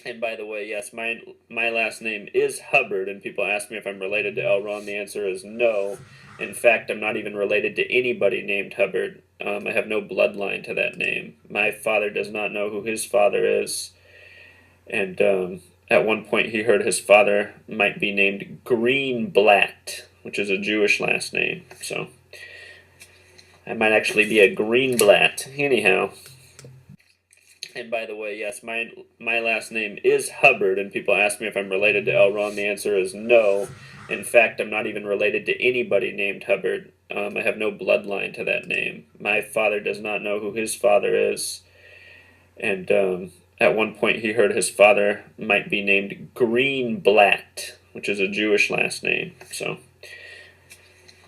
And by the way, yes, my last name is Hubbard, and people ask me if I'm related to L. Ron. The answer is no. In fact, I'm not even related to anybody named Hubbard. I have no bloodline to that name. My father does not know who his father is, and at one point he heard his father might be named Greenblatt, which is a Jewish last name. So I might actually be a Greenblatt. Anyhow. And by the way, yes, my last name is Hubbard, and people ask me if I'm related to L. Ron. The answer is no. In fact, I'm not even related to anybody named Hubbard. I have no bloodline to that name. My father does not know who his father is, and at one point he heard his father might be named Greenblatt, which is a Jewish last name. So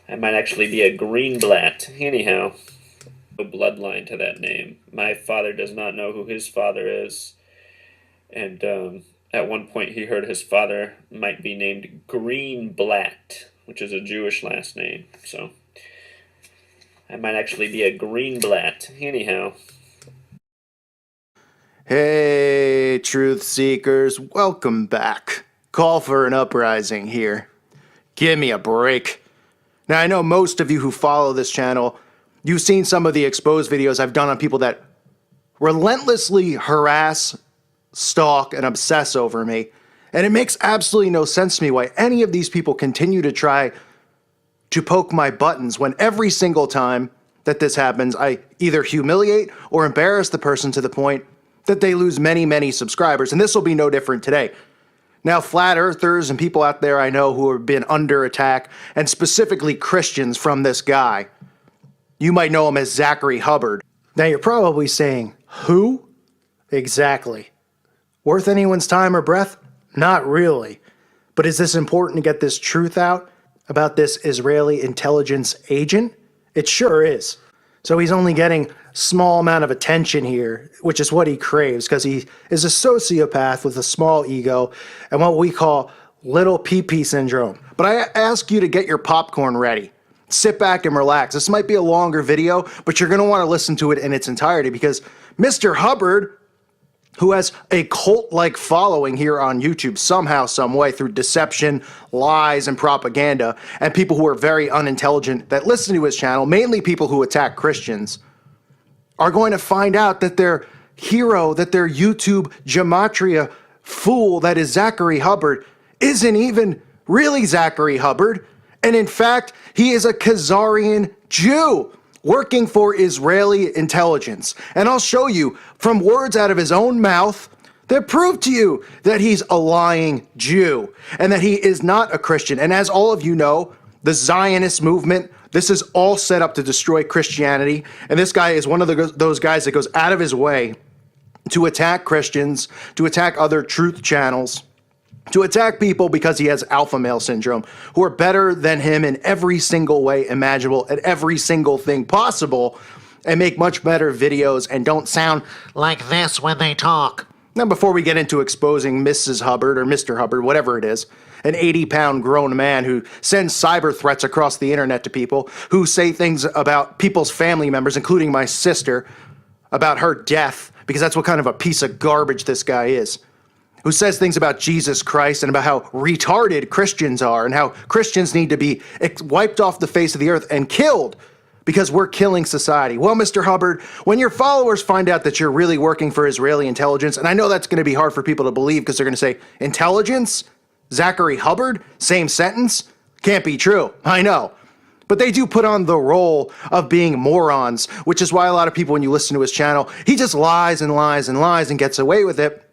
I might actually be a Greenblatt. Anyhow. No bloodline to that name. My father does not know who his father is, and at one point he heard his father might be named Greenblatt, which is a Jewish last name. So I might actually be a Greenblatt. Anyhow. Hey, truth seekers, welcome back. Call for an uprising here. Give me a break. Now, I know most of you who follow this channel, you've seen some of the exposed videos I've done on people that relentlessly harass, stalk, and obsess over me. And it makes absolutely no sense to me why any of these people continue to try to poke my buttons when every single time that this happens, I either humiliate or embarrass the person to the point that they lose many, many subscribers. And this will be no different today. Now, flat earthers and people out there I know who have been under attack, and specifically Christians from this guy, you might know him as Zachary Hubbard. Now you're probably saying, who? Exactly. Worth anyone's time or breath? Not really. But is this important to get this truth out about this Israeli intelligence agent? It sure is. So he's only getting a small amount of attention here, which is what he craves, because he is a sociopath with a small ego and what we call little pee-pee syndrome. But I ask you to get your popcorn ready. Sit back and relax. This might be a longer video, but you're going to want to listen to it in its entirety because Mr. Hubbard, who has a cult-like following here on YouTube somehow, some way, through deception, lies, and propaganda, and people who are very unintelligent that listen to his channel, mainly people who attack Christians, are going to find out that their hero, that their YouTube gematria fool that is Zachary Hubbard, isn't even really Zachary Hubbard. And in fact, he is a Khazarian Jew working for Israeli intelligence. And I'll show you from words out of his own mouth that prove to you that he's a lying Jew and that he is not a Christian. And as all of you know, the Zionist movement, this is all set up to destroy Christianity. And this guy is one of those guys that goes out of his way to attack Christians, to attack other truth channels, to attack people because he has alpha male syndrome, who are better than him in every single way imaginable, at every single thing possible, and make much better videos and don't sound like this when they talk. Now, before we get into exposing Mrs. Hubbard or Mr. Hubbard, whatever it is, an 80-pound grown man who sends cyber threats across the internet to people, who say things about people's family members, including my sister, about her death, because that's what kind of a piece of garbage this guy is, who says things about Jesus Christ and about how retarded Christians are and how Christians need to be wiped off the face of the earth and killed because we're killing society. Well, Mr. Hubbard, when your followers find out that you're really working for Israeli intelligence, and I know that's going to be hard for people to believe because they're going to say, intelligence? Zachary Hubbard? Same sentence? Can't be true. I know. But they do put on the role of being morons, which is why a lot of people, when you listen to his channel, he just lies and lies and lies and gets away with it,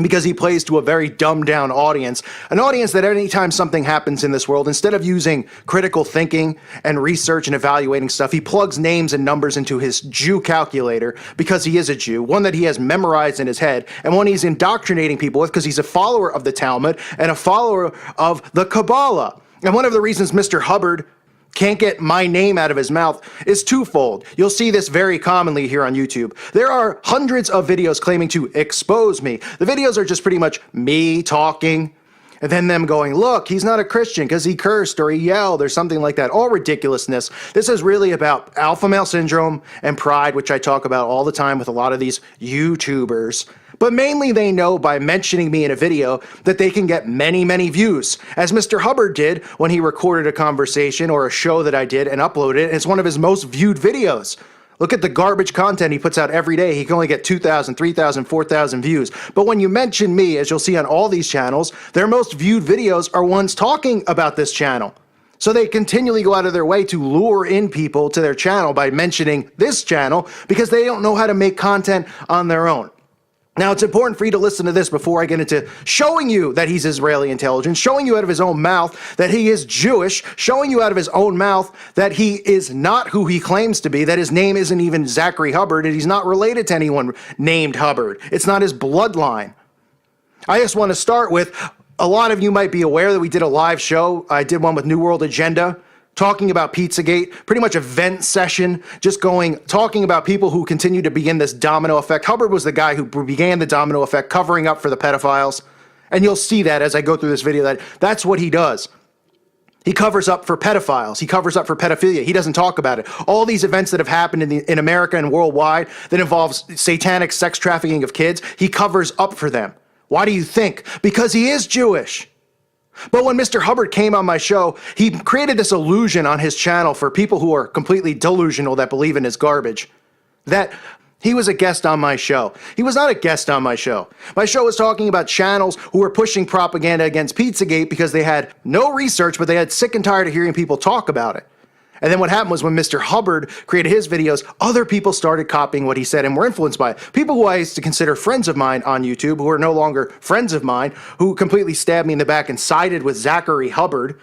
because he plays to a very dumbed down audience, an audience that anytime something happens in this world, instead of using critical thinking and research and evaluating stuff, he plugs names and numbers into his Jew calculator because he is a Jew, one that he has memorized in his head, and one he's indoctrinating people with because he's a follower of the Talmud and a follower of the Kabbalah. And one of the reasons Mr. Hubbard can't get my name out of his mouth is twofold. You'll see this very commonly here on YouTube. There are hundreds of videos claiming to expose me. The videos are just pretty much me talking, And then them going, look, he's not a Christian because he cursed or he yelled or something like that. All ridiculousness. This is really about alpha male syndrome and pride, which I talk about all the time with a lot of these YouTubers. But mainly they know by mentioning me in a video that they can get many, many views. As Mr. Hubbard did when he recorded a conversation or a show that I did and uploaded it. And it's one of his most viewed videos. Look at the garbage content he puts out every day. He can only get 2,000, 3,000, 4,000 views. But when you mention me, as you'll see on all these channels, their most viewed videos are ones talking about this channel. So they continually go out of their way to lure in people to their channel by mentioning this channel because they don't know how to make content on their own. Now, it's important for you to listen to this before I get into showing you that he's Israeli intelligence, showing you out of his own mouth that he is Jewish, showing you out of his own mouth that he is not who he claims to be, that his name isn't even Zachary Hubbard, and he's not related to anyone named Hubbard. It's not his bloodline. I just want to start with, a lot of you might be aware that we did a live show. I did one with New World Agenda, talking about Pizzagate, pretty much a vent session, just talking about people who continue to begin this domino effect. Hubbard was the guy who began the domino effect, covering up for the pedophiles. And you'll see that as I go through this video, that's what he does. He covers up for pedophiles. He covers up for pedophilia. He doesn't talk about it. All these events that have happened in America and worldwide that involves satanic sex trafficking of kids, he covers up for them. Why do you think? Because he is Jewish. But when Mr. Hubbard came on my show, he created this illusion on his channel for people who are completely delusional that believe in his garbage, that he was a guest on my show. He was not a guest on my show. My show was talking about channels who were pushing propaganda against Pizzagate because they had no research, but they had sick and tired of hearing people talk about it. And then what happened was when Mr. Hubbard created his videos, other people started copying what he said and were influenced by it. People who I used to consider friends of mine on YouTube, who are no longer friends of mine, who completely stabbed me in the back and sided with Zachary Hubbard,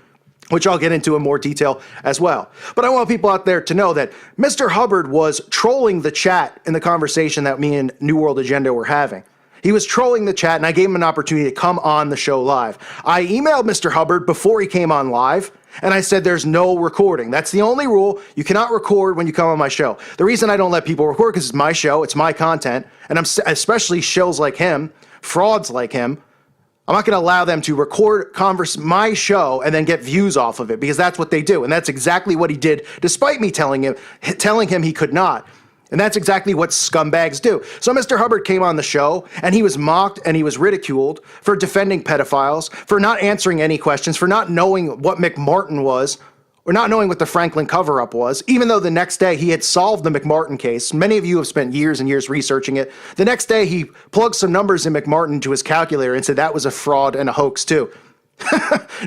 which I'll get into in more detail as well. But I want people out there to know that Mr. Hubbard was trolling the chat in the conversation that me and New World Agenda were having. He was trolling the chat, and I gave him an opportunity to come on the show live. I emailed Mr. Hubbard before he came on live, and I said there's no recording. That's the only rule. You cannot record when you come on my show. The reason I don't let people record because it's my show, it's my content, and I'm especially shills like him, frauds like him, I'm not going to allow them to record my show and then get views off of it because that's what they do, and that's exactly what he did despite me telling him he could not. And that's exactly what scumbags do. So Mr. Hubbard came on the show, and he was mocked and he was ridiculed for defending pedophiles, for not answering any questions, for not knowing what McMartin was, or not knowing what the Franklin cover-up was, even though the next day he had solved the McMartin case. Many of you have spent years and years researching it. The next day he plugged some numbers in McMartin into his calculator and said that was a fraud and a hoax too.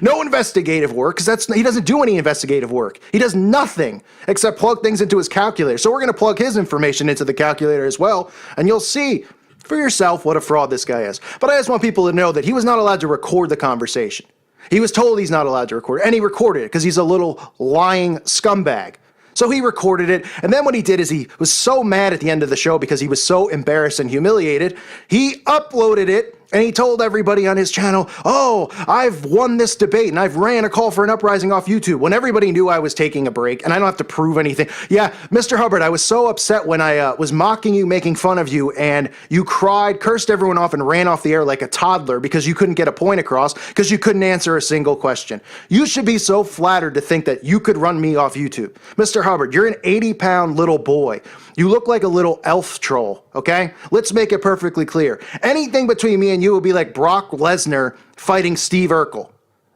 No investigative work, because he doesn't do any investigative work. He does nothing except plug things into his calculator. So we're going to plug his information into the calculator as well, and you'll see for yourself what a fraud this guy is. But I just want people to know that he was not allowed to record the conversation. He was told he's not allowed to record it, and he recorded it because he's a little lying scumbag. So he recorded it, and then what he did is he was so mad at the end of the show because he was so embarrassed and humiliated, he uploaded it, and he told everybody on his channel, oh, I've won this debate, and I've ran a call for an uprising off YouTube, when everybody knew I was taking a break, and I don't have to prove anything. Yeah, Mr. Hubbard, I was so upset when I was mocking you, making fun of you, and you cried, cursed everyone off, and ran off the air like a toddler because you couldn't get a point across, because you couldn't answer a single question. You should be so flattered to think that you could run me off YouTube. Mr. Hubbard, you're an 80-pound little boy. You look like a little elf troll, okay? Let's make it perfectly clear. Anything between me and you will be like Brock Lesnar fighting Steve Urkel,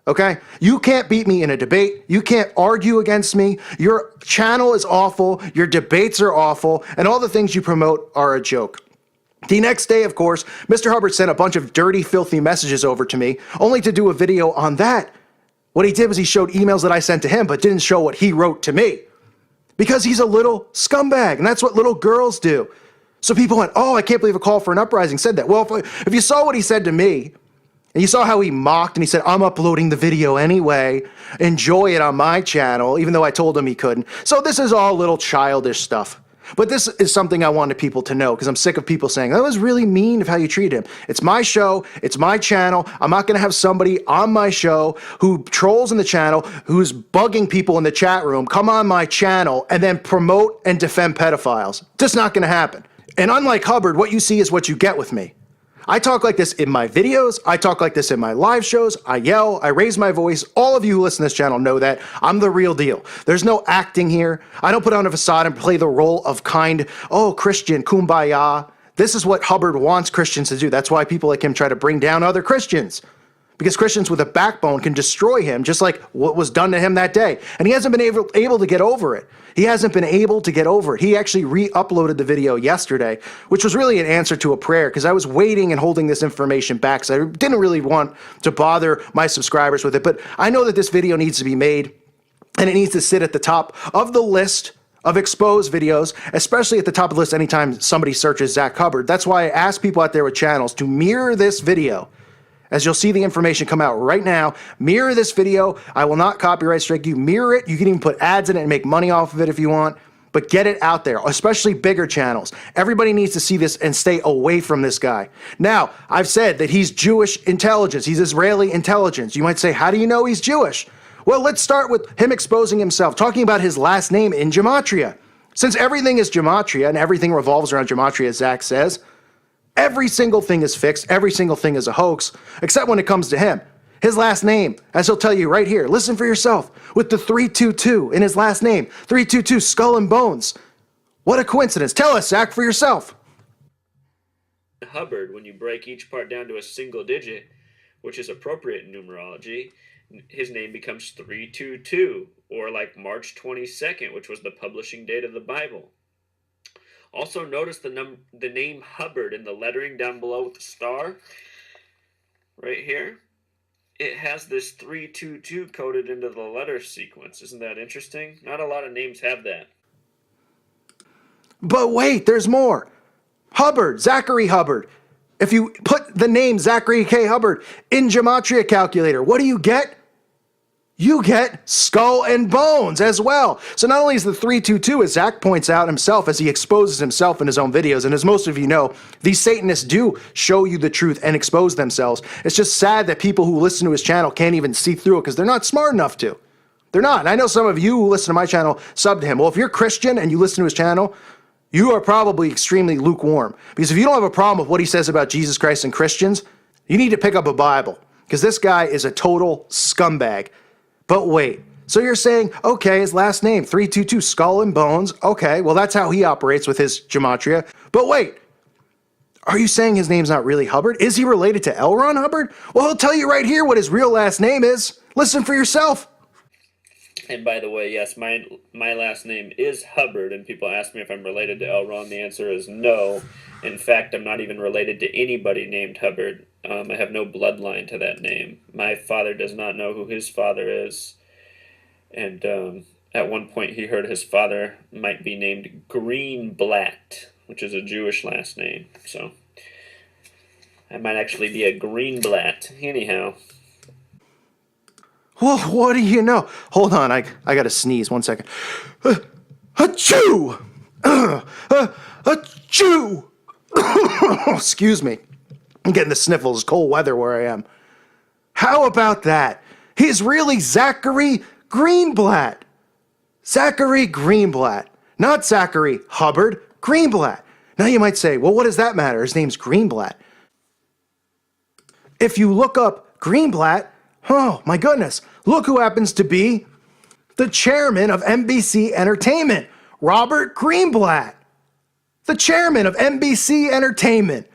okay? You can't beat me in a debate. You can't argue against me. Your channel is awful. Your debates are awful. And all the things you promote are a joke. The next day, of course, Mr. Hubbard sent a bunch of dirty, filthy messages over to me, only to do a video on that. What he did was he showed emails that I sent to him, but didn't show what he wrote to me. Because he's a little scumbag, and that's what little girls do. So people went, oh, I can't believe a call for an uprising said that. Well, if you saw what he said to me, and you saw how he mocked, and he said, I'm uploading the video anyway, enjoy it on my channel, even though I told him he couldn't. So this is all little childish stuff. But this is something I wanted people to know, because I'm sick of people saying, that was really mean of how you treated him. It's my show. It's my channel. I'm not going to have somebody on my show who trolls in the channel, who's bugging people in the chat room, come on my channel and then promote and defend pedophiles. Just not going to happen. And unlike Hubbard, what you see is what you get with me. I talk like this in my videos. I talk like this in my live shows. I yell. I raise my voice. All of you who listen to this channel know that I'm the real deal. There's no acting here. I don't put on a facade and play the role of kind, oh, Christian, kumbaya. This is what Hubbard wants Christians to do. That's why people like him try to bring down other Christians. Because Christians with a backbone can destroy him, just like what was done to him that day. And he hasn't been able to get over it. He hasn't been able to get over it. He actually re-uploaded the video yesterday, which was really an answer to a prayer, because I was waiting and holding this information back, because I didn't really want to bother my subscribers with it. But I know that this video needs to be made, and it needs to sit at the top of the list of exposed videos, especially at the top of the list anytime somebody searches Zach Hubbard. That's why I ask people out there with channels to mirror this video. As you'll see the information come out right now, mirror this video. I will not copyright strike you. Mirror it. You can even put ads in it and make money off of it if you want. But get it out there, especially bigger channels. Everybody needs to see this and stay away from this guy. Now, I've said that he's Jewish intelligence. He's Israeli intelligence. You might say, how do you know he's Jewish? Well, let's start with him exposing himself, talking about his last name in gematria. Since everything is gematria and everything revolves around gematria, as Zach says, every single thing is fixed. Every single thing is a hoax, except when it comes to him. His last name, as he'll tell you right here, listen for yourself, with the 322 in his last name, 322 skull and bones. What a coincidence. Tell us, Zach, for yourself. Hubbard, when you break each part down to a single digit, which is appropriate in numerology, his name becomes 322, or like March 22nd, which was the publishing date of the Bible. Also notice the name Hubbard in the lettering down below with the star, right here. It has this 322 coded into the letter sequence. Isn't that interesting? Not a lot of names have that. But wait, there's more. Hubbard, Zachary Hubbard. If you put the name Zachary K. Hubbard in Gematria Calculator, what do you get? You get skull and bones as well. So not only is the 322, as Zach points out himself as he exposes himself in his own videos, and as most of you know, these Satanists do show you the truth and expose themselves. It's just sad that people who listen to his channel can't even see through it because they're not smart enough to. They're not. And I know some of you who listen to my channel sub to him. Well, if you're Christian and you listen to his channel, you are probably extremely lukewarm. Because if you don't have a problem with what he says about Jesus Christ and Christians, you need to pick up a Bible. Because this guy is a total scumbag. But wait, so you're saying, okay, his last name, 322, skull and bones. Okay, well, that's how he operates with his gematria. But wait, are you saying his name's not really Hubbard? Is he related to L. Ron Hubbard? Well, he'll tell you right here what his real last name is. Listen for yourself. And by the way, yes, my last name is Hubbard, and people ask me if I'm related to L. Ron. The answer is no. In fact, I'm not even related to anybody named Hubbard. I have no bloodline to that name. My father does not know who his father is. And at one point he heard his father might be named Greenblatt, which is a Jewish last name. So I might actually be a Greenblatt. Anyhow. Well, what do you know? Hold on, I got to sneeze. 1 second. Achoo! Achoo! Excuse me. I'm getting the sniffles. It's cold weather where I am. How about that? He's really Zachary Greenblatt. Zachary Greenblatt. Not Zachary Hubbard. Greenblatt. Now you might say, well, what does that matter? His name's Greenblatt. If you look up Greenblatt, oh my goodness, look who happens to be the chairman of NBC Entertainment, Robert Greenblatt. The chairman of NBC Entertainment.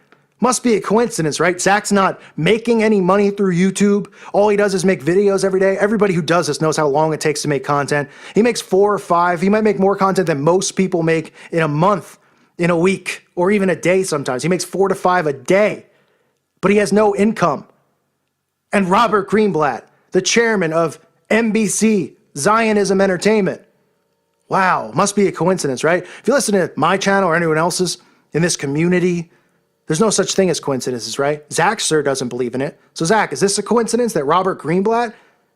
Must be a coincidence, right? Zach's not making any money through YouTube. All he does is make videos every day. Everybody who does this knows how long it takes to make content. He makes 4 or 5. He might make more content than most people make in a month, in a week, or even a day sometimes. He makes 4 to 5 a day, but he has no income. And Robert Greenblatt, the chairman of NBC Zionism Entertainment. Wow, must be a coincidence, right? If you listen to my channel or anyone else's in this community, there's no such thing as coincidences, right? Zach, sir, doesn't believe in it. So, Zach, is this a coincidence that Robert Greenblatt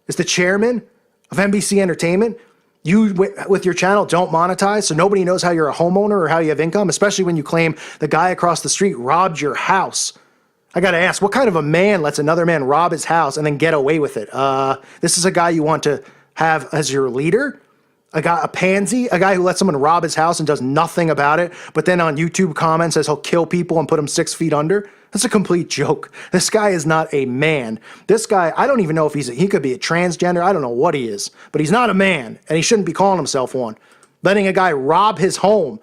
is the chairman of NBC Entertainment? You, with your channel, don't monetize, so nobody knows how you're a homeowner or how you have income, especially when you claim the guy across the street robbed your house. I gotta ask, what kind of a man lets another man rob his house and then get away with it? This is a guy you want to have as your leader? A pansy, a guy who lets someone rob his house and does nothing about it, but then on YouTube comments says he'll kill people and put them 6 feet under. That's a complete joke. This guy is not a man. This guy, I don't even know if he could be a transgender. I don't know what he is, but he's not a man, and he shouldn't be calling himself one. Letting a guy rob his home.